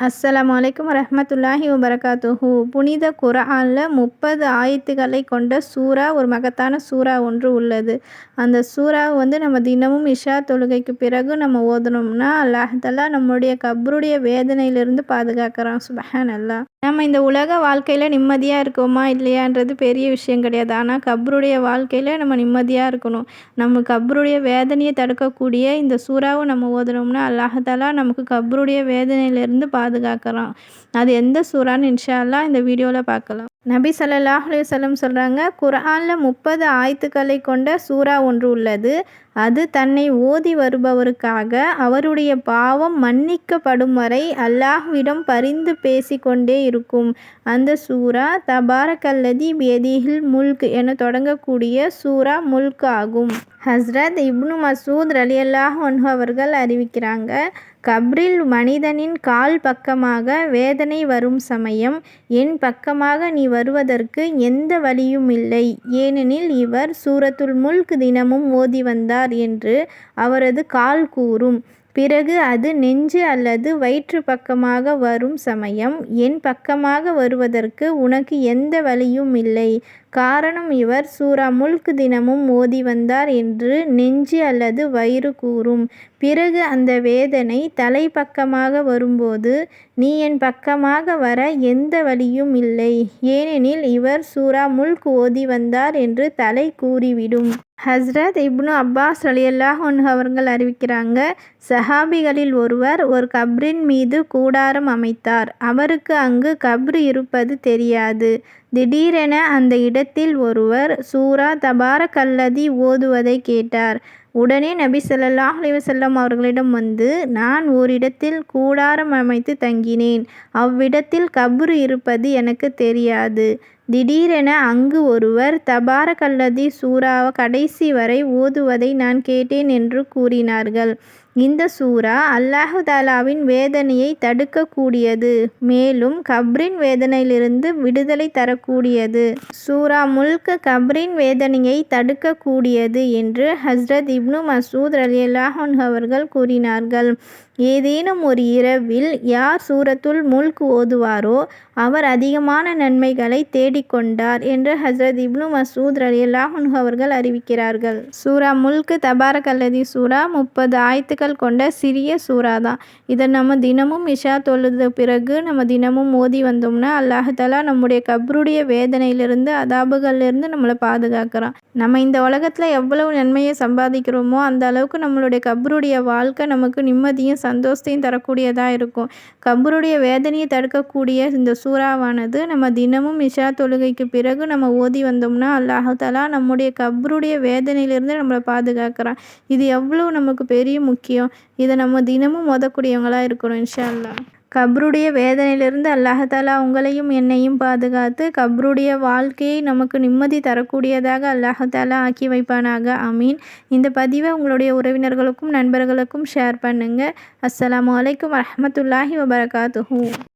அஸ்ஸலாமு அலைக்கும் வரஹ்மத்துல்லாஹி வபரகாத்துஹு. புனித குர்ஆன்ல 30 ஆயத்துக்களை கொண்ட சூரா ஒரு மகத்தான சூரா ஒன்று உள்ளது. அந்த சூறா நம்ம தினமும் இஷா தொழுகைக்கு பிறகு நம்ம ஓதனோம்னா அல்லாஹ் தஆலா நம்முடைய கப்ருடைய வேதனையிலிருந்து பாதுகாக்கிறான். சுப்ஹானல்லாஹ். நம்ம இந்த உலக வாழ்க்கையில் நிம்மதியாக இருக்கோமா இல்லையான்றது பெரிய விஷயம் கிடையாது. ஆனால் கப்ருடைய வாழ்க்கையில் நம்ம நிம்மதியாக இருக்கணும். நம்ம கப்ருடைய வேதனையை தடுக்கக்கூடிய இந்த சூறாவை நம்ம ஓதனோம்னா அல்லாஹ் தஆலா நமக்கு கப்ருடைய வேதனையிலிருந்து பாதுகாக்கிறான். அது எந்த சூறான்னு இன்ஷா அல்லாஹ் இந்த வீடியோவில் பார்க்கலாம். நபி ஸல்லல்லாஹு அலைஹி வஸல்லம் சொல்கிறாங்க, குர்ஆனில் 30 ஆயத்துக்களை கொண்ட சூறா ஒன்று உள்ளது. அது தன்னை ஓதி வருபவருக்காக அவருடைய பாவம் மன்னிக்கப்படும் வரை அல்லாஹ்விடம் பரிந்து பேசிக்கொண்டே இருக்கும். அந்த சூரா தபாரக்கல்லதி பியதிஹில் முல்க் என தொடங்கக்கூடிய சூரா முல்க் ஆகும். ஹஸ்ரத் இப்னு மஸ்ஊத் ரலியல்லாஹு அன்ஹு அவர்கள் அறிவிக்கிறாங்க, கப்ரில் மனிதனின் கால் பக்கமாக வேதனை வரும் சமயம் என் பக்கமாக நீ வருவதற்கு எந்த வழியும் இல்லை, ஏனெனில் இவர் சூரத்துல் முல்க் தினமும் ஓதி வந்தார் என்று அவரது கால் கூறும். பிறகு அது நெஞ்சு அல்லது வயிற்று பக்கமாக வரும் சமயம் என் பக்கமாக வருவதற்கு உனக்கு எந்த வழியும் இல்லை, காரணம் இவர் சூரா முல்க் தினமும் ஓதி வந்தார் என்று நெஞ்சு அல்லது வயிறு கூறும். பிறகு அந்த வேதனை தலை பக்கமாக வரும்போது நீ என் பக்கமாக வர எந்த வழியும் இல்லை, ஏனெனில் இவர் சூரா முல்க் ஓதி வந்தார் என்று தலை கூறிவிடும். ஹஸ்ரத் இப்னு அப்பாஸ் ரலியல்லாஹு அன்ஹு அவர்கள் அறிவிக்கிறாங்க, சஹாபிகளில் ஒருவர் ஒரு கப்ரின் மீது கூடாரம் அமைத்தார். அவருக்கு அங்கு கப்ரு இருப்பது தெரியாது. திடீரென அந்த இடத்தில் ஒருவர் சூரா தபாரக்கல்லதி ஓதுவதை கேட்டார். உடனே நபி ஸல்லல்லாஹு அலைஹி வஸல்லம் அவர்களிடம் வந்து, நான் ஓரிடத்தில் கூடாரம் அமைத்து தங்கினேன். அவ்விடத்தில் கப்ரு இருப்பது எனக்கு தெரியாது. திடீரென அங்கு ஒருவர் தபாரக்கல்லதி சூறாவை கடைசி வரை ஓதுவதை நான் கேட்டேன் என்று கூறினார்கள். இந்த சூறா அல்லாஹ் தஆலாவின் வேதனையை தடுக்கக்கூடியது, மேலும் கப்ரின் வேதனையிலிருந்து விடுதலை தரக்கூடியது. சூரா முல்க் கப்ரின் வேதனையை தடுக்கக்கூடியது என்று ஹஸ்ரத் இப்னு மஸ்ஊத் ரலியல்லாஹு அன்ஹு அவர்கள் கூறினார்கள். ஏதேனும் ஒரு இரவில் யார் சூரத்துல் முல்க் ஓதுவாரோ அவர் அதிகமான நன்மைகளை தேடிக்கொண்டார் என்று ஹஸ்ரத் இப்னு மஸ்ஊத் ரலியல்லாஹு அன்ஹு அவர்கள் அறிவிக்கிறார்கள். சூரா முல்க் தபாரக்கல்லதி சூரா 30 ஆயத்துக்கள் கொண்ட சிறிய சூறா தான். இதை நம்ம தினமும் இஷா தொழுத பிறகு நம்ம தினமும் ஓதி வந்தோம்னா அல்லாஹ் தஆலா நம்முடைய கப்ருடைய வேதனையிலிருந்து அதாபுகளிலிருந்து நம்மளை பாதுகாக்கிறான். நம்ம இந்த உலகத்தில் எவ்வளவு நன்மையை சம்பாதிக்கிறோமோ அந்த அளவுக்கு நம்மளுடைய கப்ருடைய வாழ்க்கை நமக்கு நிம்மதியும் சந்தோஷத்தையும் தரக்கூடியதாக இருக்கும். கப்ருடைய வேதனையை தடுக்கக்கூடிய இந்த சூறாவானது நம்ம தினமும் இஷா தொழுகைக்கு பிறகு நம்ம ஓதி வந்தோம்னா அல்லாஹ் தஆலா நம்முடைய கப்ருடைய வேதனையிலிருந்து நம்மளை பாதுகாக்கிறான். இது எவ்வளவு நமக்கு பெரிய முக்கியம். இதை நம்ம தினமும் ஓதக்கூடியவங்களாக இருக்கணும் இன்ஷா அல்லாஹ். கப்ருடைய வேதனையிலிருந்து அல்லாஹ் தஆலா உங்களையும் என்னையும் பாதுகாத்து கப்ருடைய வாழ்க்கையை நமக்கு நிம்மதி தரக்கூடியதாக அல்லாஹ் தஆலா ஆக்கி வைப்பானாக. ஆமீன். இந்த பதிவை உங்களுடைய உறவினர்களுக்கும் நண்பர்களுக்கும் ஷேர் பண்ணுங்கள். அஸ்ஸலாமு அலைக்கும் வரஹ்மத்துல்லாஹி வபரகாத்துஹு.